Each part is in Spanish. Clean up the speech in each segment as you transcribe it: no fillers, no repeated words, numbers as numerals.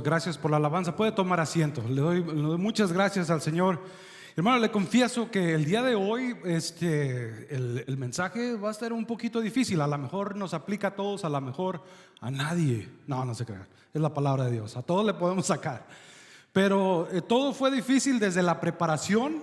Gracias por la alabanza. Puede tomar asiento. Le doy muchas gracias al Señor. Hermano, le confieso que el día de hoy el mensaje va a estar un poquito difícil. A lo mejor nos aplica a todos, a lo mejor a nadie. No se crean. Es la palabra de Dios. A todos le podemos sacar. Pero todo fue difícil desde la preparación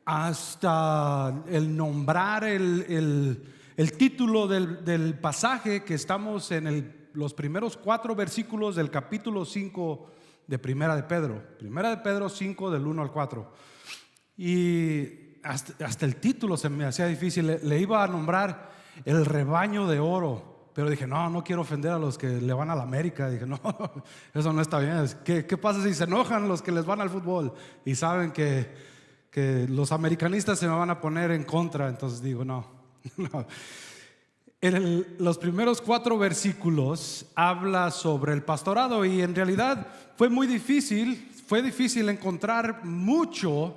hasta el nombrar el título del pasaje que estamos en los primeros 4 versículos del capítulo 5 de Primera de Pedro. Primera de Pedro 5 del 1 al 4. Y hasta el título se me hacía difícil. Le iba a nombrar el rebaño de oro, pero dije, no quiero ofender a los que le van a la América. Dije, no, eso no está bien. ¿Qué pasa si se enojan los que les van al fútbol y saben que los americanistas se me van a poner en contra? Entonces digo, no. Los primeros 4 versículos habla sobre el pastorado, y en realidad fue difícil encontrar mucho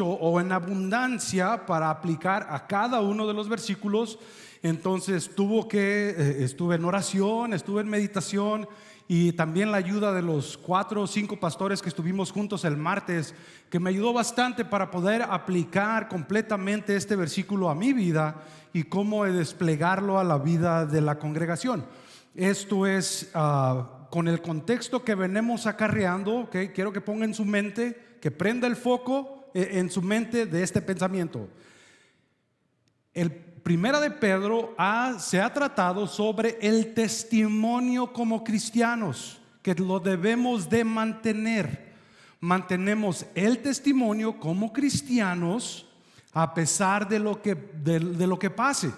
o en abundancia para aplicar a cada uno de los versículos. Entonces estuve en oración, estuve en meditación, y también la ayuda de los 4 o 5 pastores que estuvimos juntos el martes, que me ayudó bastante para poder aplicar completamente este versículo a mi vida y cómo desplegarlo a la vida de la congregación. Esto es con el contexto que venimos acarreando, ¿okay? Quiero que ponga en su mente, que prenda el foco en su mente de este pensamiento. El Primera de Pedro se ha tratado sobre el testimonio como cristianos, que lo debemos de mantener. Mantenemos el testimonio como cristianos a pesar de lo que pase,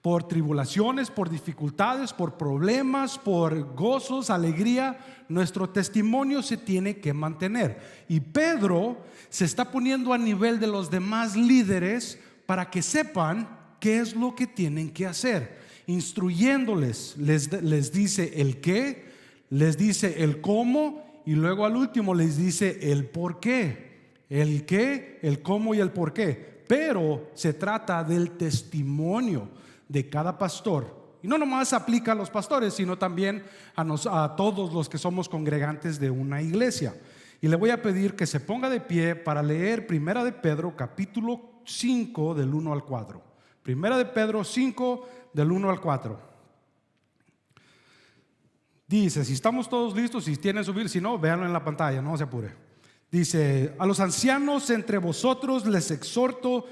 por tribulaciones, por dificultades, por problemas, por gozos, alegría. Nuestro testimonio se tiene que mantener, y Pedro se está poniendo a nivel de los demás líderes para que sepan qué es lo que tienen que hacer, instruyéndoles. Les dice el qué, les dice el cómo, y luego al último les dice el por qué. El qué, el cómo y el por qué. Pero se trata del testimonio de cada pastor, y no nomás aplica a los pastores, sino también a todos los que somos congregantes de una iglesia. Y le voy a pedir que se ponga de pie para leer Primera de Pedro capítulo 5 del 1 al 4. Primera de Pedro 5 del 1 al 4. Dice, si estamos todos listos, si tienen subir, si no, véanlo en la pantalla, no se apure. Dice, a los ancianos entre vosotros les exhorto,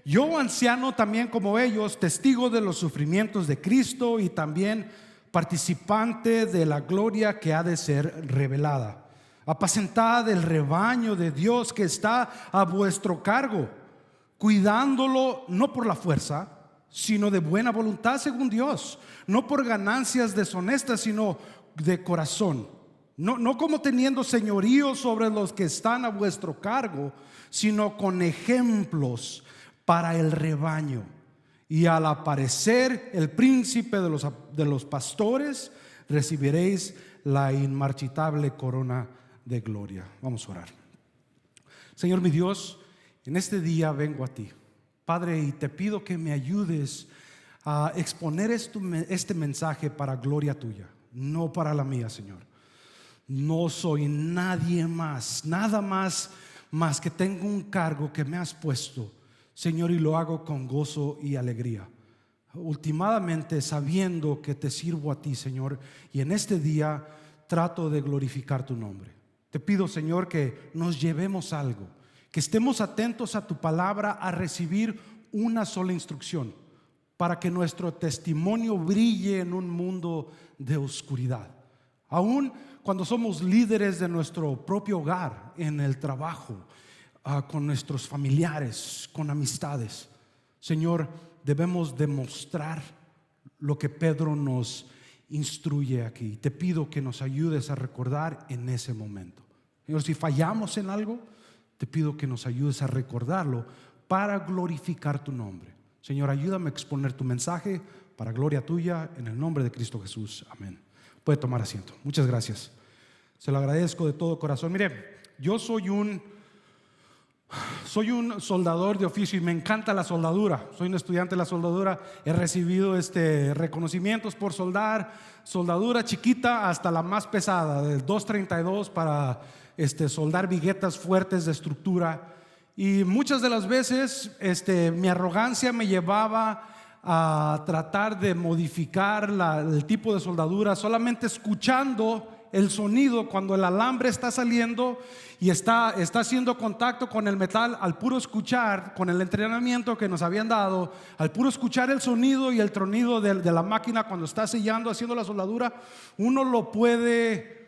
yo anciano también como ellos, testigo de los sufrimientos de Cristo y también participante de la gloria que ha de ser revelada. Apacentad el rebaño de Dios que está a vuestro cargo, cuidándolo no por la fuerza, sino de buena voluntad según Dios, no por ganancias deshonestas, sino de corazón, no como teniendo señorío sobre los que están a vuestro cargo, sino con ejemplos para el rebaño. Y al aparecer el príncipe de los pastores, recibiréis la inmarchitable corona de gloria. Vamos a orar. Señor mi Dios, en este día vengo a ti, Padre, y te pido que me ayudes a exponer este mensaje para gloria tuya, no para la mía, Señor. No soy nadie más, nada más que tengo un cargo que me has puesto, Señor, y lo hago con gozo y alegría, últimamente sabiendo que te sirvo a ti, Señor, y en este día trato de glorificar tu nombre. Te pido, Señor, que nos llevemos algo, que estemos atentos a tu palabra, a recibir una sola instrucción, para que nuestro testimonio brille en un mundo de oscuridad. Aún cuando somos líderes de nuestro propio hogar, en el trabajo, con nuestros familiares, con amistades, Señor, debemos demostrar lo que Pedro nos instruye aquí. Te pido que nos ayudes a recordar en ese momento. Señor, si fallamos en algo, te pido que nos ayudes a recordarlo para glorificar tu nombre. Señor, ayúdame a exponer tu mensaje para gloria tuya, en el nombre de Cristo Jesús. Amén. Puede tomar asiento. Muchas gracias. Se lo agradezco de todo corazón. Mire, yo soy un Soy un soldador de oficio y me encanta la soldadura. Soy un estudiante de la soldadura. He recibido reconocimientos por soldar, soldadura chiquita hasta la más pesada, del 232 para soldar viguetas fuertes de estructura. Y muchas de las veces mi arrogancia me llevaba a tratar de modificar el tipo de soldadura solamente escuchando el sonido cuando el alambre está saliendo y está haciendo contacto con el metal. Al puro escuchar, con el entrenamiento que nos habían dado, al puro escuchar el sonido y el tronido de la máquina cuando está sellando, haciendo la soldadura, uno lo puede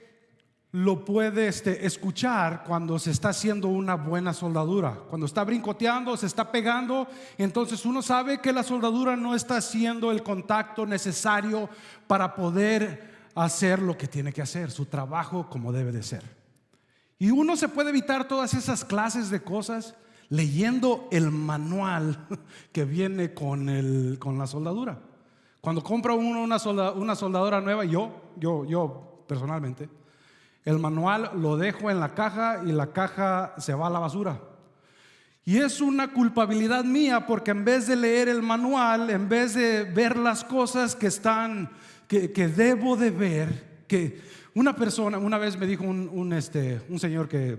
escuchar cuando se está haciendo una buena soldadura. Cuando está brincoteando, se está pegando, entonces uno sabe que la soldadura no está haciendo el contacto necesario para poder hacer lo que tiene que hacer, su trabajo como debe de ser. Y uno se puede evitar todas esas clases de cosas leyendo el manual que viene con la soldadura. Cuando compra uno una soldadora nueva, yo personalmente, el manual lo dejo en la caja y la caja se va a la basura. Y es una culpabilidad mía porque en vez de leer el manual, en vez de ver las cosas que debo de ver, que una persona, una vez me dijo un señor que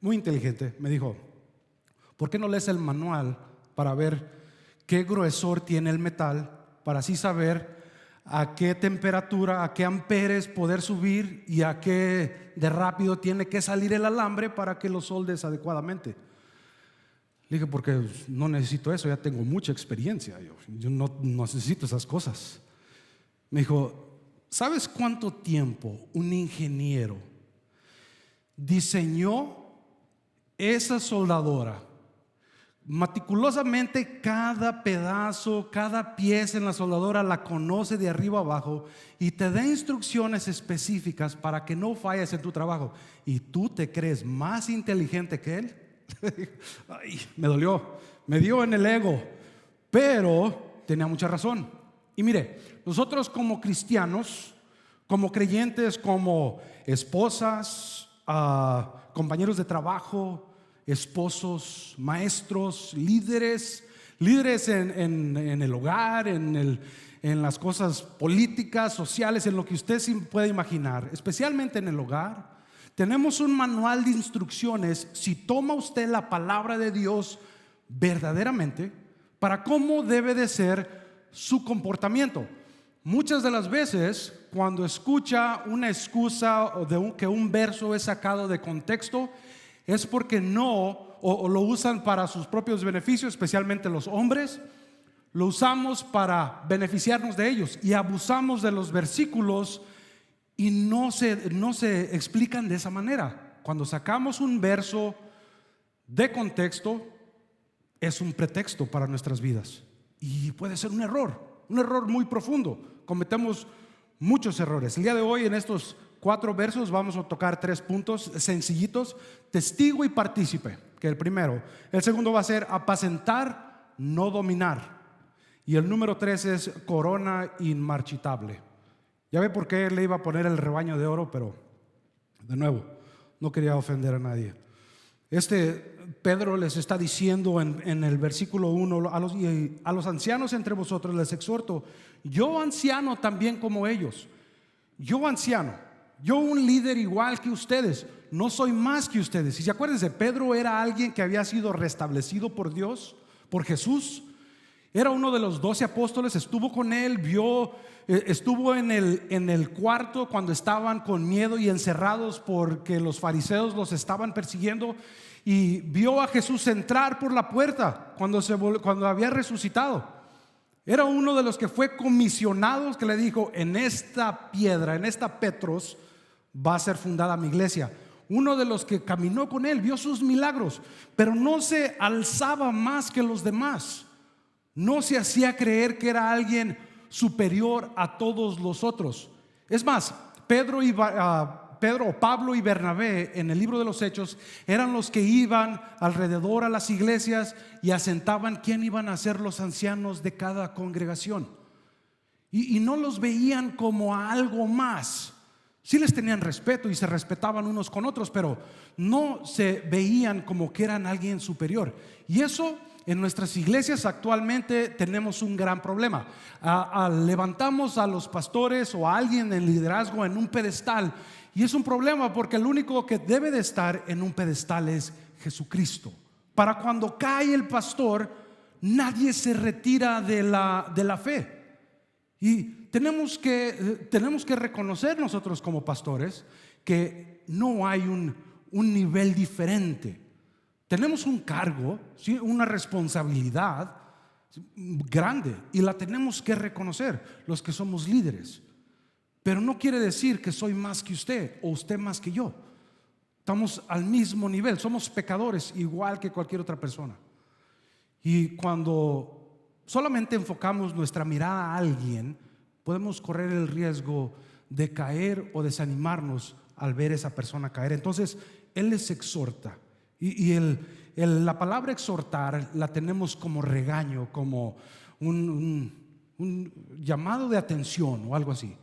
muy inteligente, me dijo: ¿por qué no lees el manual para ver qué gruesor tiene el metal, para así saber a qué temperatura, a qué amperes poder subir y a qué de rápido tiene que salir el alambre para que lo soldes adecuadamente? Le dije: porque no necesito eso, ya tengo mucha experiencia, yo no necesito esas cosas. Me dijo: ¿sabes cuánto tiempo un ingeniero diseñó esa soldadora? Meticulosamente cada pedazo, cada pieza en la soldadora la conoce de arriba abajo y te da instrucciones específicas para que no falles en tu trabajo. ¿Y tú te crees más inteligente que él? Ay, me dolió, me dio en el ego, pero tenía mucha razón. Y mire, nosotros como cristianos, como creyentes, como esposas, compañeros de trabajo, esposos, maestros, líderes en el hogar, en las cosas políticas, sociales, en lo que usted puede imaginar, especialmente en el hogar, tenemos un manual de instrucciones. Si toma usted la palabra de Dios verdaderamente, para cómo debe de ser su comportamiento. Muchas de las veces, cuando escucha una excusa que un verso es sacado de contexto, es porque o lo usan para sus propios beneficios, especialmente los hombres. Lo usamos para beneficiarnos de ellos y abusamos de los versículos y no se explican de esa manera. Cuando sacamos un verso de contexto, es un pretexto para nuestras vidas y puede ser un error muy profundo. Cometemos muchos errores. El día de hoy, en estos 4 versos, vamos a tocar 3 puntos sencillitos: testigo y partícipe, que es el primero. El segundo va a ser apacentar, no dominar. Y el número 3 es corona inmarchitable. Ya ve por qué le iba a poner el rebaño de oro, pero de nuevo, no quería ofender a nadie. Pedro les está diciendo en el versículo 1: a los ancianos entre vosotros les exhorto, yo anciano también como ellos. Yo anciano, yo un líder igual que ustedes, no soy más que ustedes. Y si acuérdense, Pedro era alguien que había sido restablecido por Dios, por Jesús. Era uno de los 12 apóstoles, estuvo con él, estuvo en el cuarto cuando estaban con miedo y encerrados porque los fariseos los estaban persiguiendo, y vio a Jesús entrar por la puerta cuando había resucitado. Era uno de los que fue comisionados, que le dijo: en esta piedra, en esta Petros, va a ser fundada mi iglesia. Uno de los que caminó con él, vio sus milagros, pero no se alzaba más que los demás. No se hacía creer que era alguien superior a todos los otros. Es más, Pablo y Bernabé en el libro de los Hechos eran los que iban alrededor a las iglesias y asentaban quién iban a ser los ancianos de cada congregación. Y no los veían como a algo más, Sí les tenían respeto y se respetaban unos con otros, pero no se veían como que eran alguien superior. Y eso en nuestras iglesias actualmente tenemos un gran problema. Levantamos a los pastores o a alguien en liderazgo en un pedestal, y es un problema porque el único que debe de estar en un pedestal es Jesucristo. Para cuando cae el pastor, nadie se retira de la fe. Y tenemos que reconocer nosotros como pastores que no hay un nivel diferente. Tenemos un cargo, ¿sí?, una responsabilidad grande, y la tenemos que reconocer los que somos líderes. Pero no quiere decir que soy más que usted o usted más que yo. Estamos al mismo nivel, somos pecadores igual que cualquier otra persona. Y cuando solamente enfocamos nuestra mirada a alguien, podemos correr el riesgo de caer o desanimarnos al ver a esa persona caer. Entonces Él les exhorta, y la palabra exhortar la tenemos como regaño, como un llamado de atención o algo así.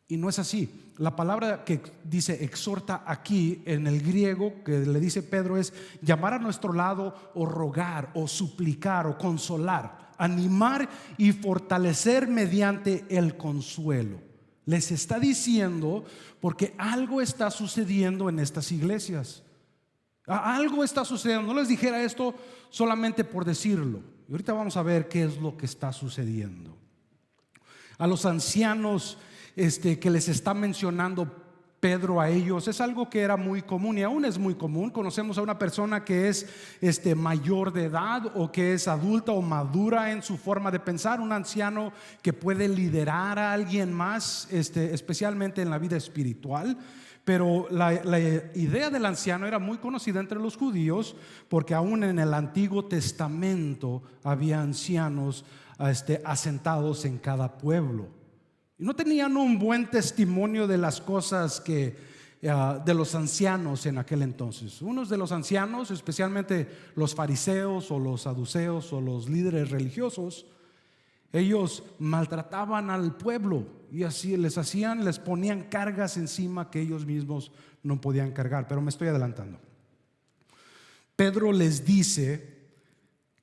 Y no es así. La palabra que dice exhorta aquí en el griego que le dice Pedro es llamar a nuestro lado, o rogar, o suplicar, o consolar, animar y fortalecer mediante el consuelo. Les está diciendo porque algo está sucediendo en estas iglesias. Algo está sucediendo. No les dijera esto solamente por decirlo. Y ahorita vamos a ver qué es lo que está sucediendo. A los ancianos que les está mencionando Pedro a ellos, es algo que era muy común y aún es muy común. Conocemos a una persona que es mayor de edad, o que es adulta o madura en su forma de pensar, un anciano que puede liderar a alguien más, especialmente en la vida espiritual. Pero la idea del anciano era muy conocida entre los judíos, porque aún en el Antiguo Testamento había ancianos asentados en cada pueblo. Y no tenían un buen testimonio de las cosas de los ancianos en aquel entonces. Unos de los ancianos, especialmente los fariseos o los saduceos o los líderes religiosos, ellos maltrataban al pueblo y así les ponían cargas encima que ellos mismos no podían cargar. Pero me estoy adelantando. Pedro les dice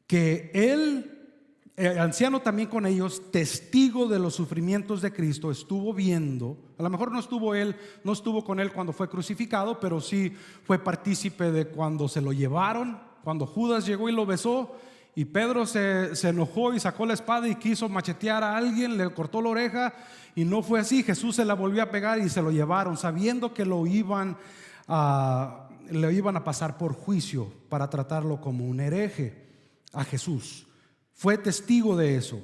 que el anciano también con ellos, testigo de los sufrimientos de Cristo, estuvo viendo. A lo mejor no estuvo con él cuando fue crucificado, pero sí fue partícipe de cuando se lo llevaron, cuando Judas llegó y lo besó, y Pedro se enojó y sacó la espada y quiso machetear a alguien, le cortó la oreja, y no fue así. Jesús se la volvió a pegar y se lo llevaron, sabiendo que le iban a pasar por juicio para tratarlo como un hereje a Jesús. Fue testigo de eso,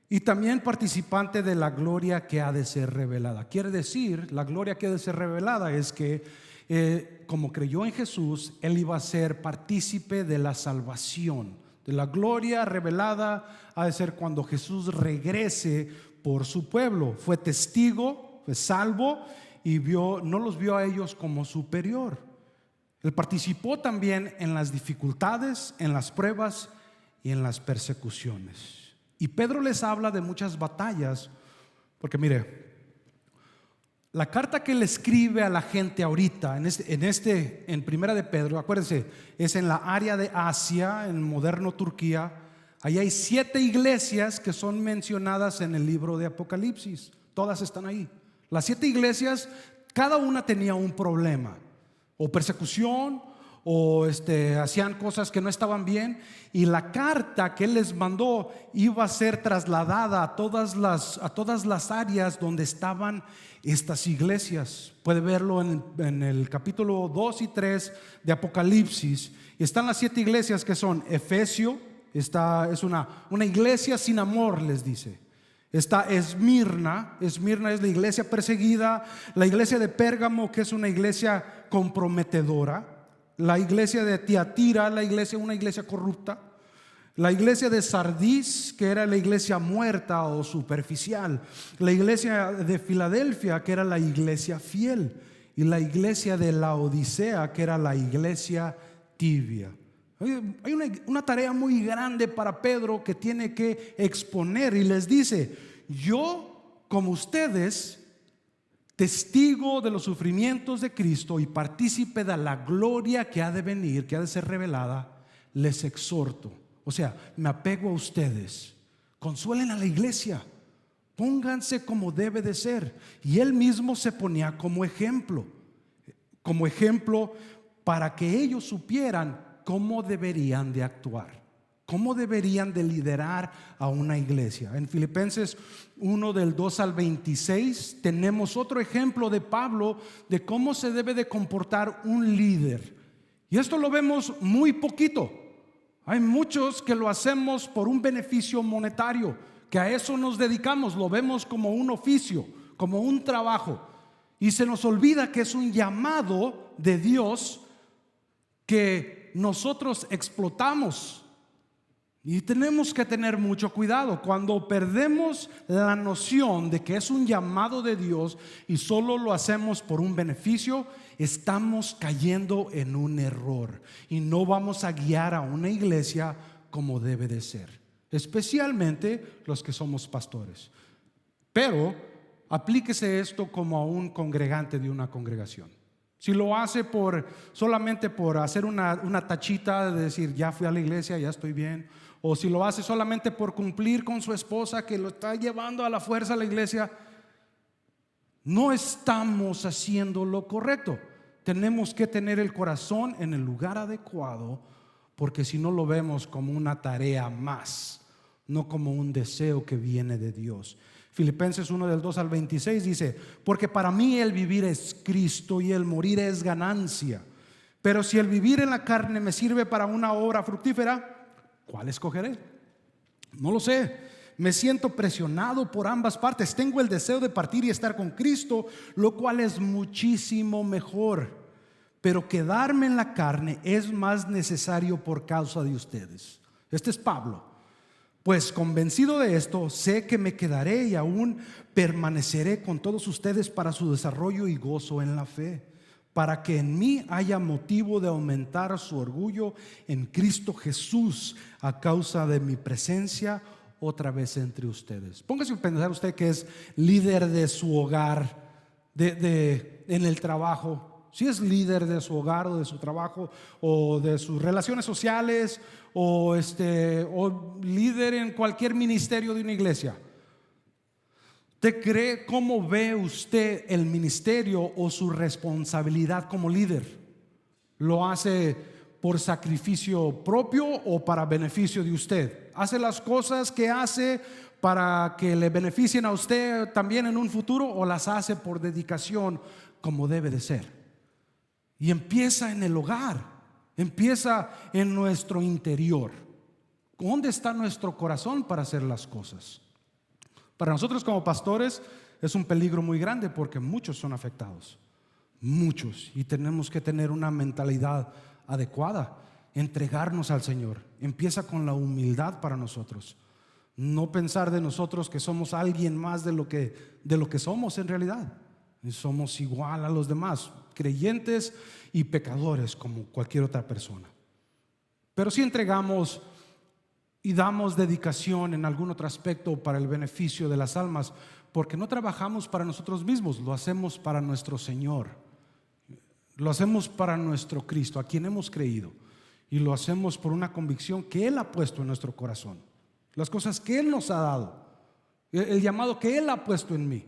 y también participante de la gloria que ha de ser revelada. Quiere decir, la gloria que ha de ser revelada es que como creyó en Jesús, él iba a ser partícipe de la salvación. De la gloria revelada ha de ser cuando Jesús regrese por su pueblo. Fue testigo, fue salvo, y no los vio a ellos como superior. Él participó también en las dificultades, en las pruebas y en las persecuciones. Y Pedro les habla de muchas batallas, porque mire, la carta que le escribe a la gente ahorita en Primera de Pedro, acuérdense, es en la área de Asia, en moderno Turquía. Ahí hay 7 iglesias que son mencionadas en el libro de Apocalipsis. Todas están ahí. Las 7 iglesias, cada una tenía un problema, o persecución, o hacían cosas que no estaban bien, y la carta que él les mandó iba a ser trasladada a todas las áreas donde estaban estas iglesias. Puede verlo en el capítulo 2 y 3 de Apocalipsis. Y están las 7 iglesias que son Efesio, es una iglesia sin amor, les dice. Está Esmirna es la iglesia perseguida. La iglesia de Pérgamo, que es una iglesia comprometedora. La iglesia de Tiatira, una iglesia corrupta. La iglesia de Sardis, que era la iglesia muerta o superficial. La iglesia de Filadelfia, que era la iglesia fiel. Y la iglesia de Laodicea, que era la iglesia tibia. Hay una tarea muy grande para Pedro que tiene que exponer, y les dice: yo, como ustedes, testigo de los sufrimientos de Cristo y partícipe de la gloria que ha de venir, que ha de ser revelada, les exhorto. O sea, me apego a ustedes. Consuelen a la iglesia. Pónganse como debe de ser. Y él mismo se ponía como ejemplo para que ellos supieran cómo deberían de actuar, cómo deberían de liderar a una iglesia. En Filipenses 1 del 2 al 26 tenemos otro ejemplo de Pablo de cómo se debe de comportar un líder. Y esto lo vemos muy poquito. Hay muchos que lo hacemos por un beneficio monetario, que a eso nos dedicamos, lo vemos como un oficio, como un trabajo. Y se nos olvida que es un llamado de Dios que nosotros explotamos. Y tenemos que tener mucho cuidado. Cuando perdemos la noción de que es un llamado de Dios y solo lo hacemos por un beneficio, estamos cayendo en un error y no vamos a guiar a una iglesia como debe de ser, especialmente los que somos pastores. Pero aplíquese esto como a un congregante de una congregación. Si lo hace solamente por hacer una tachita de decir ya fui a la iglesia, ya estoy bien, o si lo hace solamente por cumplir con su esposa que lo está llevando a la fuerza a la iglesia, no estamos haciendo lo correcto. Tenemos que tener el corazón en el lugar adecuado, porque si no lo vemos como una tarea más, no como un deseo que viene de Dios. Filipenses 1 del 2 al 26 dice: porque para mí el vivir es Cristo y el morir es ganancia. Pero si el vivir en la carne me sirve para una obra fructífera, ¿cuál escogeré? No lo sé. Me siento presionado por ambas partes. Tengo el deseo de partir y estar con Cristo, lo cual es muchísimo mejor. Pero quedarme en la carne es más necesario por causa de ustedes. Este es Pablo. Pues convencido de esto, sé que me quedaré y aún permaneceré con todos ustedes para su desarrollo y gozo en la fe, para que en mí haya motivo de aumentar su orgullo en Cristo Jesús a causa de mi presencia otra vez entre ustedes. Póngase a pensar usted que es líder de su hogar, en el trabajo. Si es líder de su hogar o de su trabajo o de sus relaciones sociales o líder en cualquier ministerio de una iglesia, ¿usted cree cómo ve usted el ministerio o su responsabilidad como líder? ¿Lo hace por sacrificio propio o para beneficio de usted? ¿Hace las cosas que hace para que le beneficien a usted también en un futuro o las hace por dedicación como debe de ser? Y empieza en el hogar, empieza en nuestro interior. ¿Dónde está nuestro corazón para hacer las cosas? Para nosotros como pastores es un peligro muy grande porque muchos son afectados, muchos, y tenemos que tener una mentalidad adecuada, entregarnos al Señor. Empieza con la humildad para nosotros, no pensar de nosotros que somos alguien más de lo que somos en realidad. Somos igual a los demás, creyentes y pecadores como cualquier otra persona. Pero si entregamos y damos dedicación en algún otro aspecto para el beneficio de las almas, porque no trabajamos para nosotros mismos, lo hacemos para nuestro Señor, lo hacemos para nuestro Cristo, a quien hemos creído, y lo hacemos por una convicción que Él ha puesto en nuestro corazón, las cosas que Él nos ha dado, el llamado que Él ha puesto en mí.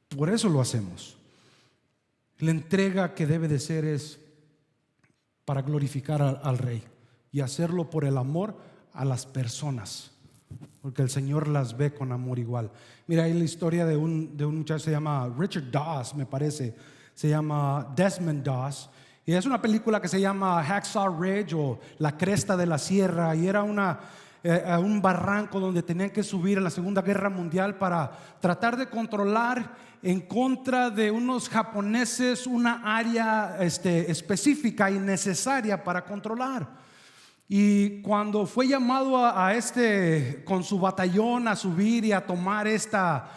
Por eso lo hacemos. La entrega que debe de ser es para glorificar al Rey y hacerlo por el amor a las personas, porque el Señor las ve con amor igual. Mira, hay la historia de un muchacho, se llama Richard Dawes, me parece, se llama Desmond Doss, y es una película que se llama Hacksaw Ridge o La Cresta de la Sierra, y era un barranco donde tenían que subir en la Segunda Guerra Mundial para tratar de controlar en contra de unos japoneses una área específica y necesaria para controlar. Y cuando fue llamado con su batallón a subir y a tomar esta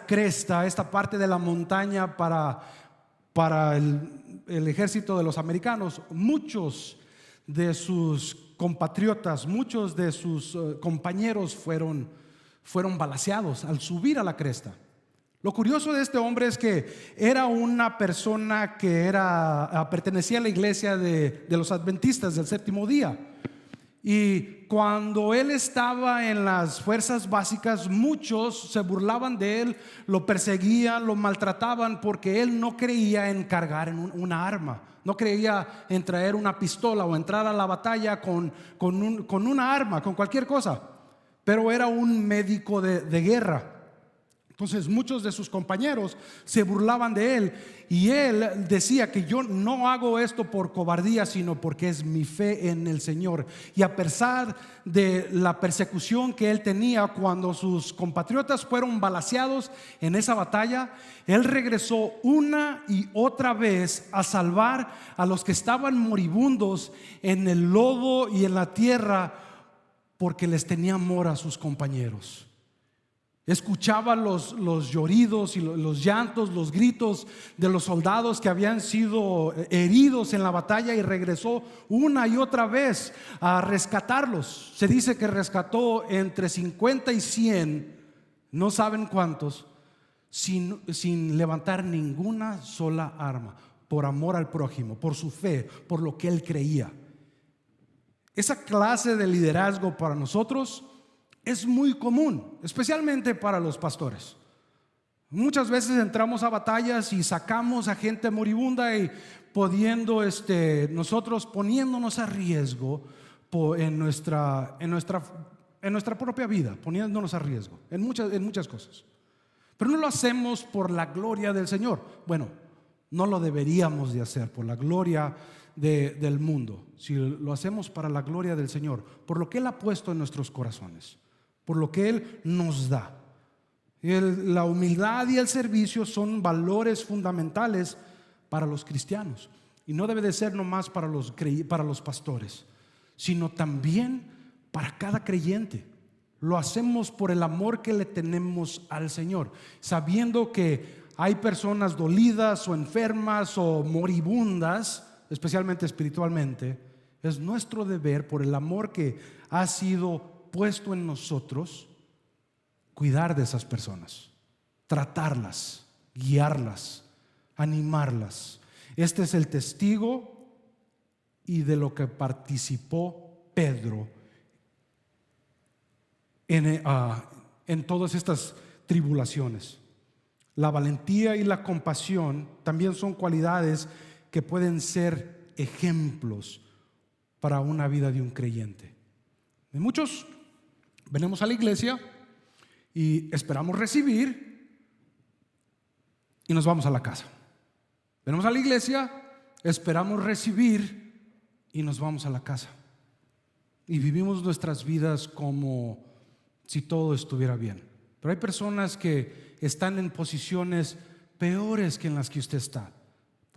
cresta, esta parte de la montaña para el ejército de los americanos, muchos de sus compatriotas, muchos de sus compañeros fueron balaceados al subir a la cresta. Lo curioso de este hombre es que era una persona que pertenecía a la iglesia de los adventistas del séptimo día. Y cuando él estaba en las fuerzas básicas, muchos se burlaban de él, lo perseguían, lo maltrataban, porque él no creía en cargar en una arma. No creía en traer una pistola o entrar a la batalla con una arma, con cualquier cosa. Pero era un médico de guerra. Entonces muchos de sus compañeros se burlaban de él, y él decía que yo no hago esto por cobardía, sino porque es mi fe en el Señor. Y a pesar de la persecución que él tenía cuando sus compatriotas fueron balaceados en esa batalla, él regresó una y otra vez a salvar a los que estaban moribundos en el lodo y en la tierra, porque les tenía amor a sus compañeros. Escuchaba los lloridos y los llantos, los gritos de los soldados que habían sido heridos en la batalla, y regresó una y otra vez a rescatarlos. Se dice que rescató entre 50 y 100, no saben cuántos, sin levantar ninguna sola arma, por amor al prójimo, por su fe, por lo que él creía. Esa clase de liderazgo para nosotros es muy común, especialmente para los pastores. Muchas veces entramos a batallas y sacamos a gente moribunda, y nosotros poniéndonos a riesgo en nuestra propia vida, poniéndonos a riesgo en muchas cosas. Pero no lo hacemos por la gloria del Señor. Bueno, no lo deberíamos de hacer por la gloria del mundo. Si lo hacemos para la gloria del Señor, por lo que Él ha puesto en nuestros corazones, por lo que Él nos da. La humildad y el servicio son valores fundamentales para los cristianos, y no debe de ser nomás para los pastores, sino también para cada creyente. Lo hacemos por el amor que le tenemos al Señor, sabiendo que hay personas dolidas o enfermas o moribundas, especialmente espiritualmente. Es nuestro deber, por el amor que ha sido puesto en nosotros, cuidar de esas personas, tratarlas, guiarlas, animarlas. Este es el testigo y de lo que participó Pedro en todas estas tribulaciones. La valentía y la compasión también son cualidades que pueden ser ejemplos para una vida de un creyente. Y muchos venimos a la iglesia y esperamos recibir y nos vamos a la casa. Venimos a la iglesia, esperamos recibir y nos vamos a la casa. Y vivimos nuestras vidas como si todo estuviera bien. Pero hay personas que están en posiciones peores que en las que usted está,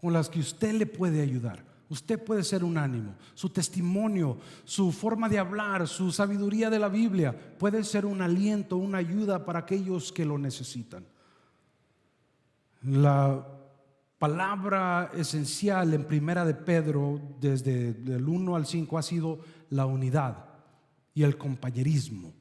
con las que usted le puede ayudar. Usted puede ser un ánimo. Su testimonio, su forma de hablar, su sabiduría de la Biblia puede ser un aliento, una ayuda para aquellos que lo necesitan. La palabra esencial en Primera de Pedro, desde el 1 al 5, ha sido la unidad y el compañerismo.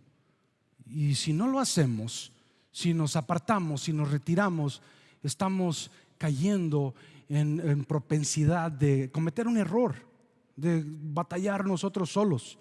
Y si no lo hacemos, si nos apartamos, si nos retiramos, estamos cayendo en propensidad de cometer un error, de batallar nosotros solos.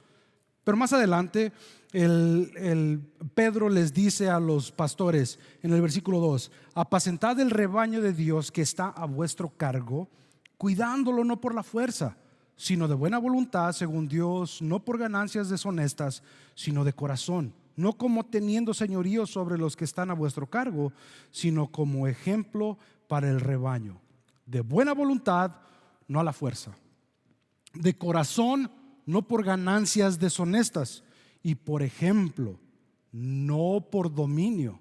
Pero más adelante el Pedro les dice a los pastores en el versículo 2: apacentad el rebaño de Dios que está a vuestro cargo, cuidándolo no por la fuerza, sino de buena voluntad, según Dios, no por ganancias deshonestas, sino de corazón, no como teniendo señorío sobre los que están a vuestro cargo, sino como ejemplo para el rebaño. De buena voluntad, no a la fuerza. De corazón, no por ganancias deshonestas. Y por ejemplo, no por dominio.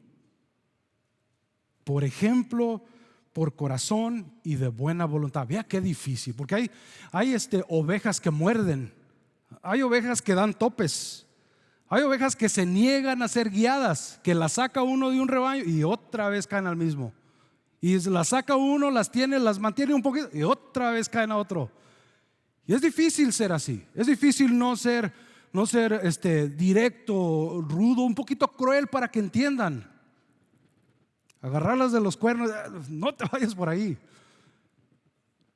Por ejemplo, por corazón y de buena voluntad. Vea qué difícil, porque hay ovejas que muerden. Hay ovejas que dan topes. Hay ovejas que se niegan a ser guiadas, que las saca uno de un rebaño y otra vez caen al mismo. Y las saca uno, las mantiene un poquito y otra vez caen a otro. Y es difícil ser así. Es difícil no ser directo, rudo, un poquito cruel para que entiendan. agarrarlas de los cuernos, no te vayas por ahí.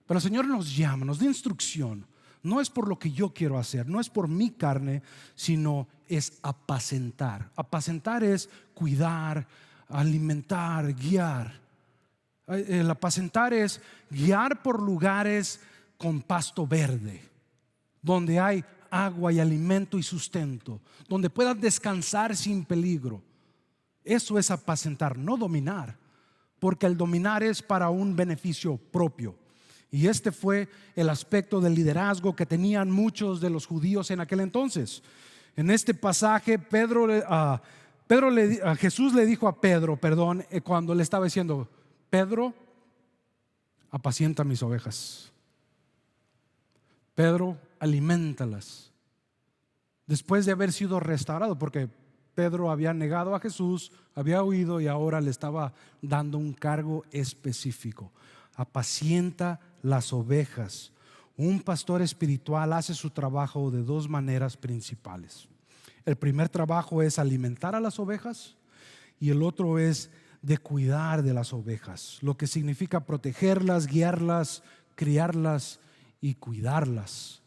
Pero el Señor nos llama, nos da instrucción. No es por lo que yo quiero hacer, no es por mi carne, sino es apacentar. Apacentar es cuidar, alimentar, guiar. El apacentar es guiar por lugares con pasto verde, donde hay agua y alimento y sustento, donde puedas descansar sin peligro. Eso es apacentar, no dominar, porque el dominar es para un beneficio propio. Y este fue el aspecto del liderazgo que tenían muchos de los judíos en aquel entonces. En este pasaje, Jesús le dijo a Pedro, cuando le estaba diciendo: Pedro, apacienta mis ovejas. Pedro, alimentalas. Después de haber sido restaurado, porque Pedro había negado a Jesús, había huido y ahora le estaba dando un cargo específico. Apacienta las ovejas. Un pastor espiritual hace su trabajo de dos maneras principales. El primer trabajo es alimentar a las ovejas y el otro es de cuidar de las ovejas, lo que significa protegerlas, guiarlas, criarlas y cuidarlas.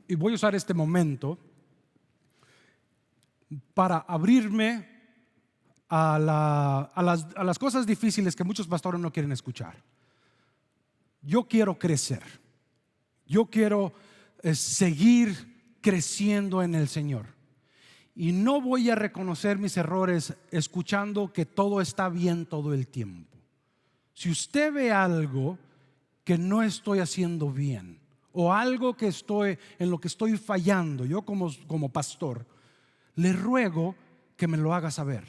Y voy a usar este momento para abrirme a las cosas difíciles que muchos pastores no quieren escuchar. Yo quiero crecer, yo quiero seguir creciendo en el Señor, y no voy a reconocer mis errores escuchando que todo está bien todo el tiempo. Si usted ve algo que no estoy haciendo bien, o algo que en lo que estoy fallando, yo como pastor, le ruego que me lo haga saber.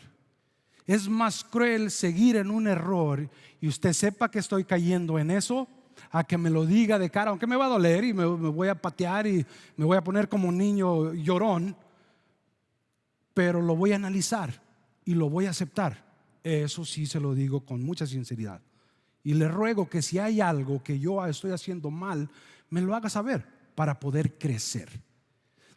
Es más cruel seguir en un error y usted sepa que estoy cayendo en eso, a que me lo diga de cara, aunque me va a doler y me voy a patear y me voy a poner como un niño llorón, pero lo voy a analizar y lo voy a aceptar. Eso sí se lo digo con mucha sinceridad. Y le ruego que si hay algo que yo estoy haciendo mal, me lo haga saber para poder crecer.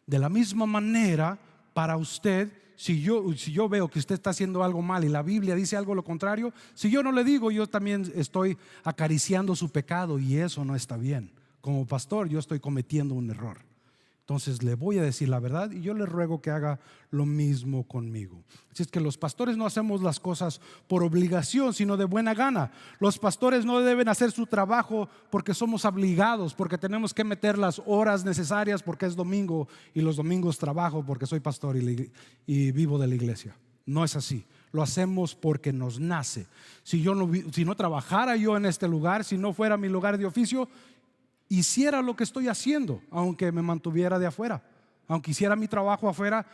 De la misma manera, para usted, si yo veo que usted está haciendo algo mal y la Biblia dice algo lo contrario, si yo no le digo, yo también estoy acariciando su pecado y eso no está bien. Como pastor, yo estoy cometiendo un error. Entonces le voy a decir la verdad y yo le ruego que haga lo mismo conmigo. Así es que los pastores no hacemos las cosas por obligación, sino de buena gana. Los pastores no deben hacer su trabajo porque somos obligados, porque tenemos que meter las horas necesarias porque es domingo y los domingos trabajo porque soy pastor y vivo de la iglesia. No es así. Lo hacemos porque nos nace. Si no trabajara yo en este lugar, si no fuera mi lugar de oficio, hiciera lo que estoy haciendo, aunque me mantuviera de afuera, aunque hiciera mi trabajo afuera.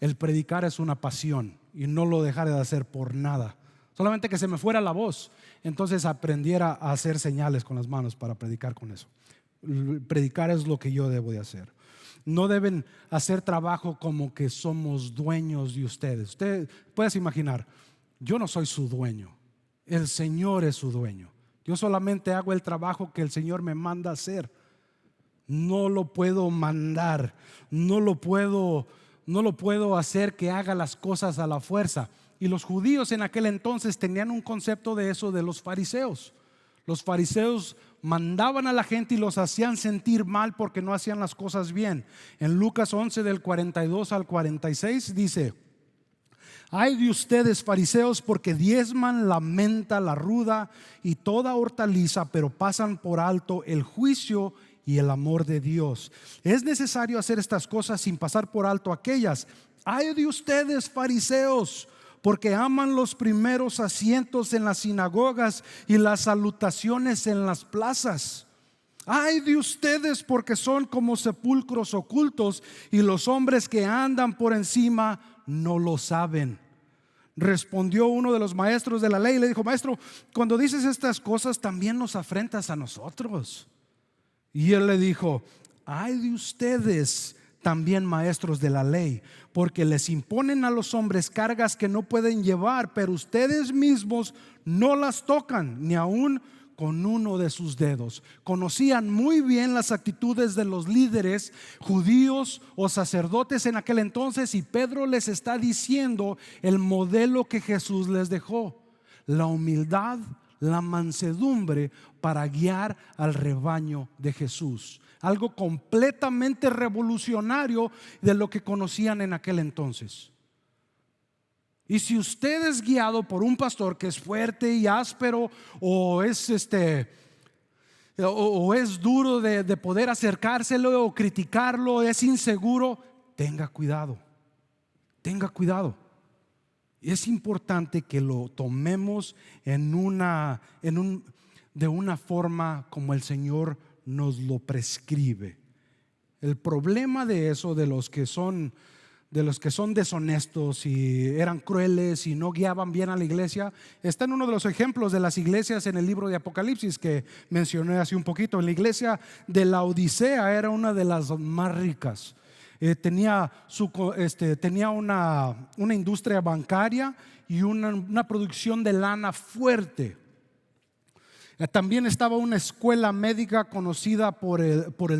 El predicar es una pasión y no lo dejaré de hacer por nada, solamente que se me fuera la voz, entonces aprendiera a hacer señales con las manos para predicar con eso. Predicar es lo que yo debo de hacer. No deben hacer trabajo como que somos dueños de ustedes. Usted puede imaginar, yo no soy su dueño, el Señor es su dueño. Yo solamente hago el trabajo que el Señor me manda hacer. No lo puedo mandar, no lo puedo hacer que haga las cosas a la fuerza. Y los judíos en aquel entonces tenían un concepto de eso de los fariseos. Los fariseos mandaban a la gente y los hacían sentir mal porque no hacían las cosas bien. En Lucas 11 del 42 al 46 dice: ay de ustedes, fariseos, porque diezman la menta, la ruda y toda hortaliza, pero pasan por alto el juicio y el amor de Dios. Es necesario hacer estas cosas sin pasar por alto aquellas. Ay de ustedes, fariseos, porque aman los primeros asientos en las sinagogas y las salutaciones en las plazas. Ay de ustedes, porque son como sepulcros ocultos y los hombres que andan por encima no lo saben. Respondió uno de los maestros de la ley y le dijo: maestro, cuando dices estas cosas también nos afrentas a nosotros. Y él le dijo: ay de ustedes también, maestros de la ley, porque les imponen a los hombres cargas que no pueden llevar, pero ustedes mismos no las tocan, ni aun con uno de sus dedos. Conocían muy bien las actitudes de los líderes judíos o sacerdotes en aquel entonces, y Pedro les está diciendo el modelo que Jesús les dejó: la humildad, la mansedumbre para guiar al rebaño de Jesús. Algo completamente revolucionario de lo que conocían en aquel entonces. Y si usted es guiado por un pastor que es fuerte y áspero, o es duro de poder acercárselo o criticarlo, es inseguro, tenga cuidado. Tenga cuidado. Es importante que lo tomemos de una forma como el Señor nos lo prescribe. El problema de eso, de los que son deshonestos y eran crueles y no guiaban bien a la iglesia, está en uno de los ejemplos de las iglesias en el libro de Apocalipsis que mencioné hace un poquito. En la iglesia de la Odisea era una de las más ricas. Tenía una industria bancaria y una producción de lana fuerte. También estaba una escuela médica conocida por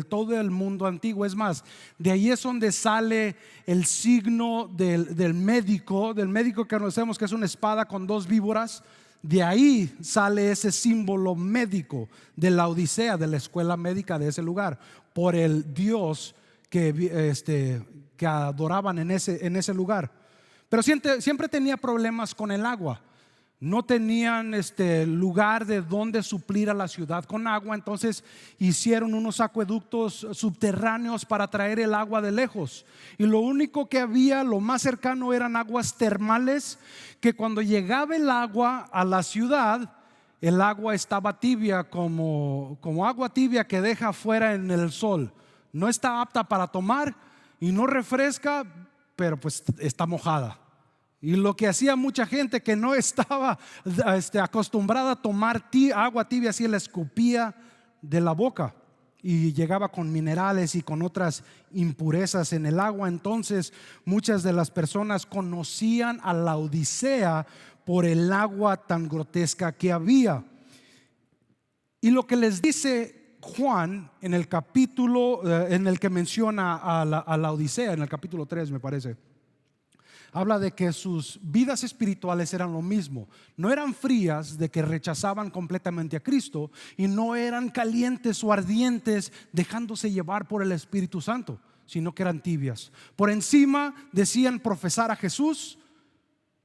todo el mundo antiguo. Es más, de ahí es donde sale el signo del médico que conocemos, que es una espada con dos víboras. De ahí sale ese símbolo médico de la Odisea, de la escuela médica de ese lugar, por el Dios que adoraban en ese lugar. Pero siempre tenía problemas con el agua. No tenían lugar de donde suplir a la ciudad con agua. Entonces hicieron unos acueductos subterráneos para traer el agua de lejos. Y lo único que había, lo más cercano, eran aguas termales, que cuando llegaba el agua a la ciudad, el agua estaba tibia, como agua tibia que deja afuera en el sol. No está apta para tomar y no refresca, pero pues está mojada. Y lo que hacía mucha gente que no estaba acostumbrada a tomar agua tibia, así la escupía de la boca y llegaba con minerales y con otras impurezas en el agua. Entonces muchas de las personas conocían a la Odisea por el agua tan grotesca que había. Y lo que les dice Juan en el capítulo en el que menciona a la Odisea, en el capítulo 3 me parece, habla de que sus vidas espirituales eran lo mismo. No eran frías, de que rechazaban completamente a Cristo, y no eran calientes o ardientes dejándose llevar por el Espíritu Santo, sino que eran tibias. Por encima decían profesar a Jesús,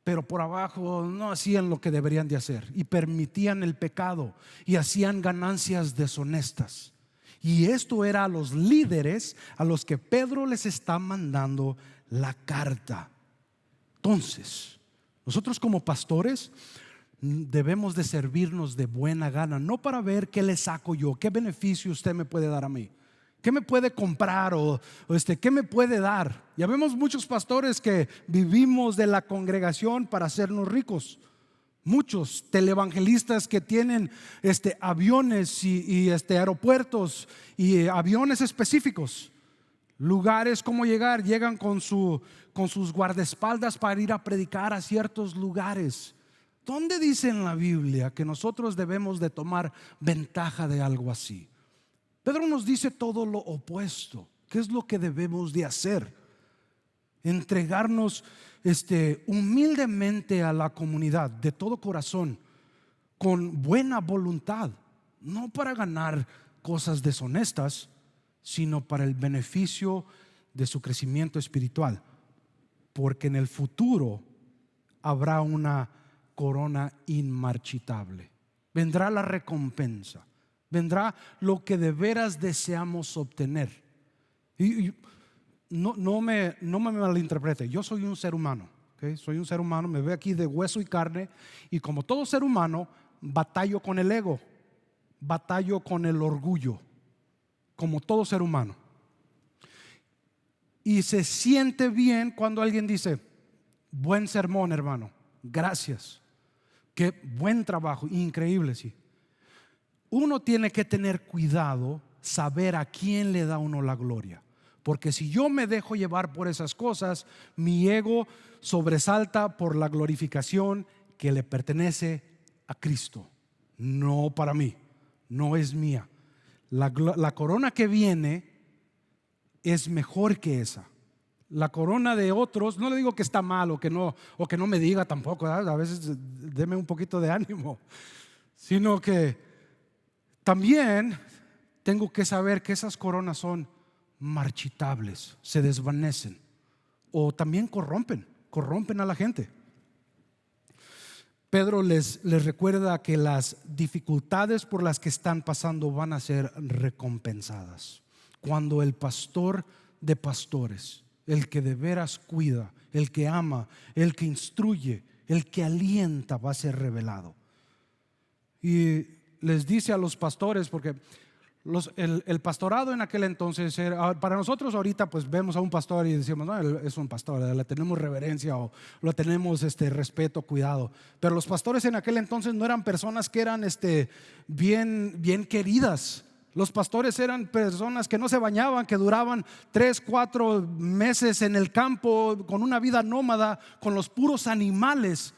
pero por abajo no hacían lo que deberían de hacer, y permitían el pecado y hacían ganancias deshonestas. Y esto era a los líderes a los que Pedro les está mandando la carta. Entonces, nosotros como pastores debemos de servirnos de buena gana, no para ver qué le saco yo, qué beneficio usted me puede dar a mí, qué me puede comprar o qué me puede dar. Ya vemos muchos pastores que vivimos de la congregación para hacernos ricos. Muchos televangelistas que tienen aviones y aeropuertos y aviones específicos. Lugares como llegan con sus guardaespaldas para ir a predicar a ciertos lugares. ¿Dónde dice en la Biblia que nosotros debemos de tomar ventaja de algo así? Pedro nos dice todo lo opuesto. ¿Qué es lo que debemos de hacer? Entregarnos humildemente a la comunidad de todo corazón, con buena voluntad, no para ganar cosas deshonestas, sino para el beneficio de su crecimiento espiritual, porque en el futuro habrá una corona inmarchitable. Vendrá la recompensa, vendrá lo que de veras deseamos obtener. Y no me malinterprete, yo soy un ser humano, ¿okay? Soy un ser humano, me veo aquí de hueso y carne, y como todo ser humano batallo con el ego, batallo con el orgullo, como todo ser humano. Y se siente bien cuando alguien dice: buen sermón, hermano, gracias, qué buen trabajo, increíble. Sí, uno tiene que tener cuidado, saber a quién le da uno la gloria, porque si yo me dejo llevar por esas cosas, mi ego sobresalta por la glorificación que le pertenece a Cristo, no para mí. no es mía. La corona que viene es mejor que esa. La corona de otros, no le digo que está mal o que no me diga tampoco, ¿verdad? A veces deme un poquito de ánimo, sino que también tengo que saber que esas coronas son marchitables, se desvanecen o también corrompen a la gente. Pedro les recuerda que las dificultades por las que están pasando van a ser recompensadas cuando el pastor de pastores, el que de veras cuida, el que ama, el que instruye, el que alienta, va a ser revelado. Y les dice a los pastores, porque el pastorado en aquel entonces era, para nosotros ahorita pues vemos a un pastor y decimos, no, él es un pastor, le tenemos reverencia o lo tenemos respeto, cuidado. Pero los pastores en aquel entonces no eran personas que eran bien queridas. Los pastores eran personas que no se bañaban, que duraban 3, 4 meses en el campo con una vida nómada, con los puros animales.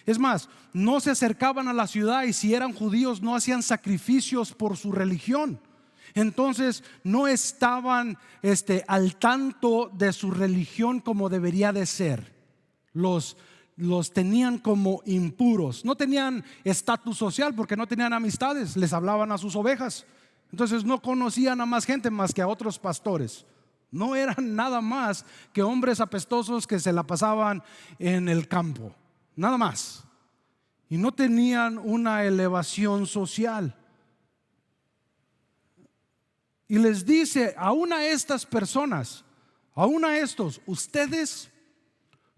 Es más, no se acercaban a la ciudad y si eran judíos no hacían sacrificios por su religión. Entonces no estaban al tanto de su religión como debería de ser. Los tenían como impuros. No tenían estatus social porque no tenían amistades. Les hablaban a sus ovejas. Entonces no conocían a más gente más que a otros pastores. No eran nada más que hombres apestosos que se la pasaban en el campo. Nada más. Y no tenían una elevación social. Y les dice aún a estas personas, aún a estos, ustedes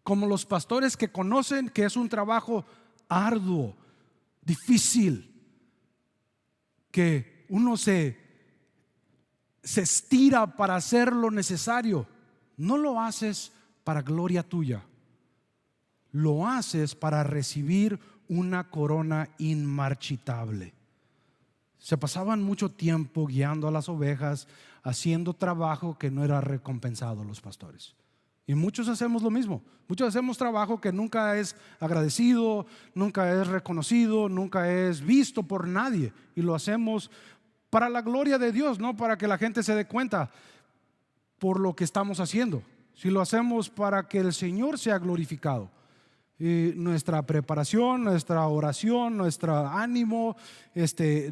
como los pastores que conocen que es un trabajo arduo, difícil, que uno se estira para hacer lo necesario, no lo haces para gloria tuya, lo haces para recibir una corona inmarchitable. Se pasaban mucho tiempo guiando a las ovejas, haciendo trabajo que no era recompensado los pastores. Y muchos hacemos lo mismo. Muchos hacemos trabajo que nunca es agradecido, nunca es reconocido, nunca es visto por nadie. Y lo hacemos para la gloria de Dios, no para que la gente se dé cuenta por lo que estamos haciendo. Si lo hacemos para que el Señor sea glorificado. Y nuestra preparación, nuestra oración, nuestro ánimo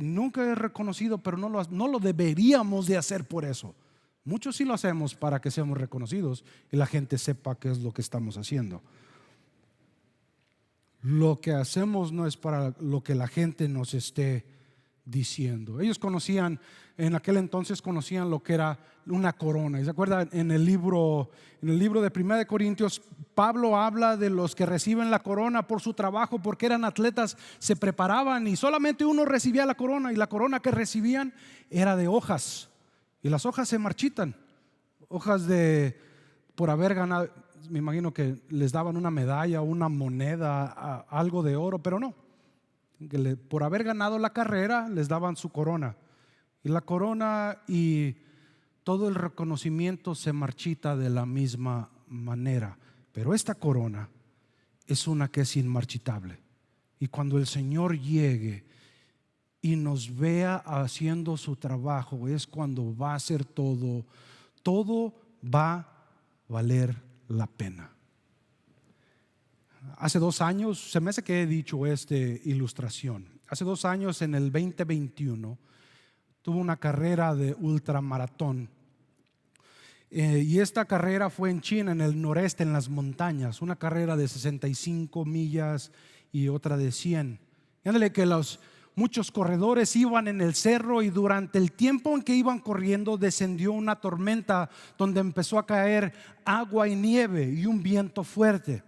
nunca es reconocido, pero no lo deberíamos de hacer por eso. Muchos sí lo hacemos para que seamos reconocidos y la gente sepa qué es lo que estamos haciendo. Lo que hacemos no es para lo que la gente nos esté diciendo. Ellos en aquel entonces conocían lo que era una corona. ¿Y se acuerdan? En el libro de 1 Corintios, Pablo habla de los que reciben la corona por su trabajo, porque eran atletas, se preparaban y solamente uno recibía la corona, y la corona que recibían era de hojas, y las hojas se marchitan, hojas por haber ganado. Me imagino que les daban una medalla, una moneda, algo de oro, pero no. Por haber ganado la carrera les daban su corona, y la corona y todo el reconocimiento se marchita de la misma manera. Pero esta corona es una que es inmarchitable, y cuando el Señor llegue y nos vea haciendo su trabajo, es cuando va a ser todo va a valer la pena. Hace 2 años, se me hace que he dicho esta ilustración. Hace 2 años, en el 2021, tuve una carrera de ultramaratón. Y esta carrera fue en China, en el noreste, en las montañas. Una carrera de 65 millas y otra de 100. Y ándale que muchos corredores iban en el cerro, y durante el tiempo en que iban corriendo descendió una tormenta donde empezó a caer agua y nieve y un viento fuerte.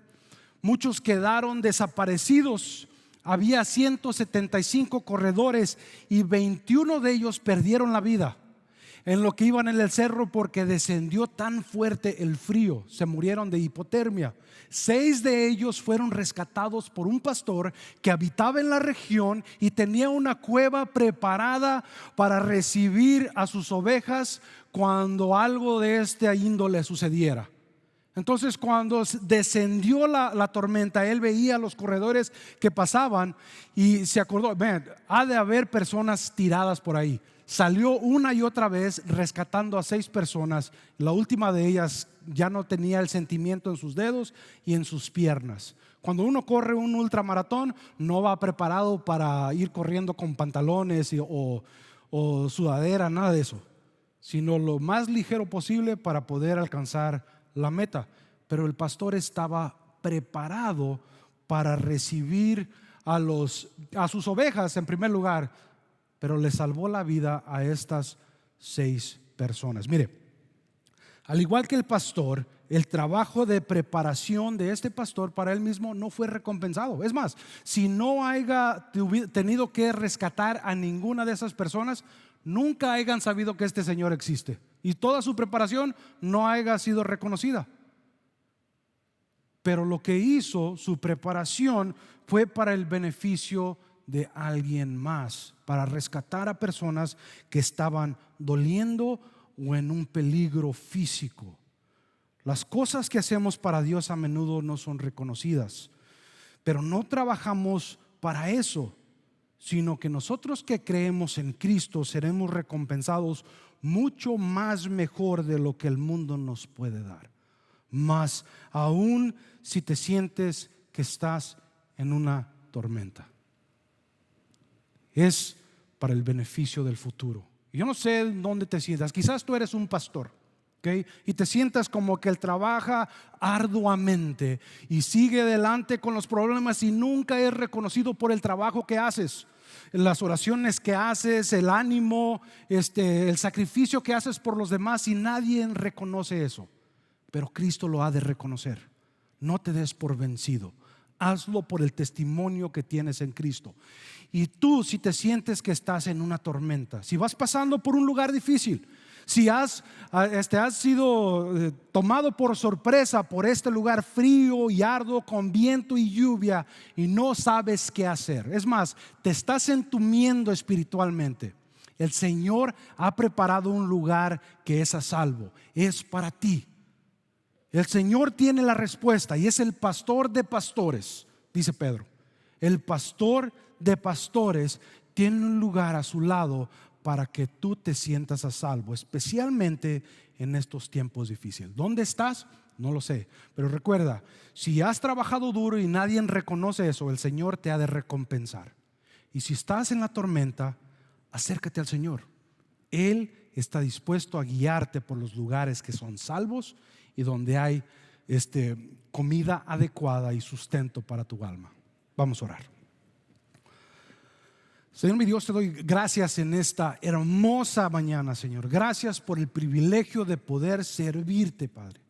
Muchos quedaron desaparecidos. Había 175 corredores y 21 de ellos perdieron la vida en lo que iban en el cerro, porque descendió tan fuerte el frío. Se murieron de hipotermia. 6 de ellos fueron rescatados por un pastor que habitaba en la región y tenía una cueva preparada para recibir a sus ovejas cuando algo de esta índole sucediera. Entonces cuando descendió la tormenta, él veía los corredores que pasaban y se acordó, ven, ha de haber personas tiradas por ahí. Salió una y otra vez rescatando a 6 personas. La última de ellas ya no tenía el sentimiento en sus dedos y en sus piernas. Cuando uno corre un ultramaratón, no va preparado para ir corriendo con pantalones o sudadera, nada de eso, sino lo más ligero posible para poder alcanzar la meta. Pero el pastor estaba preparado para recibir a sus ovejas en primer lugar, pero le salvó la vida a estas 6 personas. Mire, al igual que el pastor, el trabajo de preparación de este pastor para él mismo no fue recompensado. Es más, si no haya tenido que rescatar a ninguna de esas personas, nunca hayan sabido que este Señor existe y toda su preparación no haya sido reconocida. Pero lo que hizo, su preparación, fue para el beneficio de alguien más, para rescatar a personas que estaban doliendo o en un peligro físico. Las cosas que hacemos para Dios a menudo no son reconocidas, pero no trabajamos para eso, sino que nosotros que creemos en Cristo seremos recompensados mucho más mejor de lo que el mundo nos puede dar. Más aún si te sientes que estás en una tormenta, es para el beneficio del futuro. Yo no sé dónde te sientas. Quizás tú eres un pastor, ¿okay? Y te sientas como que él trabaja arduamente y sigue adelante con los problemas y nunca es reconocido por el trabajo que haces, las oraciones que haces, el ánimo, el sacrificio que haces por los demás, y nadie reconoce eso. Pero Cristo lo ha de reconocer. No te des por vencido. Hazlo por el testimonio que tienes en Cristo. Y tú, si te sientes que estás en una tormenta, si vas pasando por un lugar difícil, si has sido tomado por sorpresa por este lugar frío y arduo con viento y lluvia y no sabes qué hacer, es más, te estás entumiendo espiritualmente, el Señor ha preparado un lugar que es a salvo, es para ti. El Señor tiene la respuesta y es el pastor de pastores, dice Pedro. El pastor de pastores tiene un lugar a su lado para que tú te sientas a salvo, especialmente en estos tiempos difíciles. ¿Dónde estás? No lo sé, pero recuerda, si has trabajado duro y nadie reconoce eso, el Señor te ha de recompensar. Y si estás en la tormenta, acércate al Señor. Él está dispuesto a guiarte por los lugares que son salvos y donde hay comida adecuada y sustento para tu alma. Vamos a orar. Señor mi Dios, te doy gracias en esta hermosa mañana, Señor. Gracias por el privilegio de poder servirte, Padre.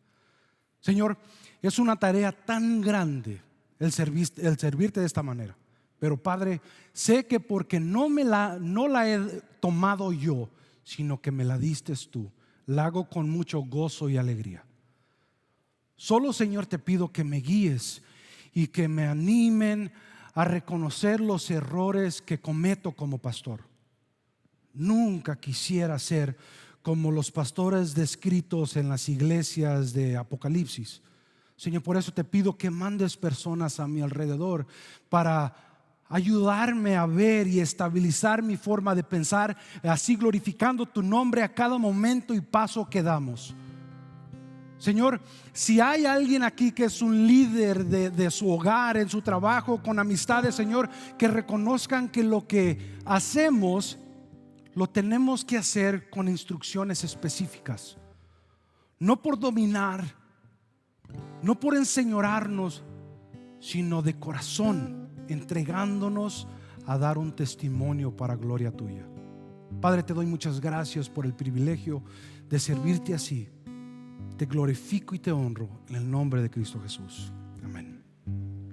Señor, es una tarea tan grande el servirte de esta manera. Pero Padre, sé que porque no la he tomado yo, sino que me la diste tú, la hago con mucho gozo y alegría. Solo, Señor, te pido que me guíes y que me animen a reconocer los errores que cometo como pastor. Nunca quisiera ser como los pastores descritos en las iglesias de Apocalipsis. Señor, por eso te pido que mandes personas a mi alrededor para ayudarme a ver y estabilizar mi forma de pensar, así glorificando tu nombre a cada momento y paso que damos. Señor, si hay alguien aquí que es un líder de su hogar, en su trabajo, con amistades, Señor, que reconozcan que lo que hacemos lo tenemos que hacer con instrucciones específicas, no por dominar, no por enseñorarnos, sino de corazón, entregándonos a dar un testimonio para gloria tuya. Padre, te doy muchas gracias por el privilegio de servirte así. Te glorifico y te honro en el nombre de Cristo Jesús. Amén.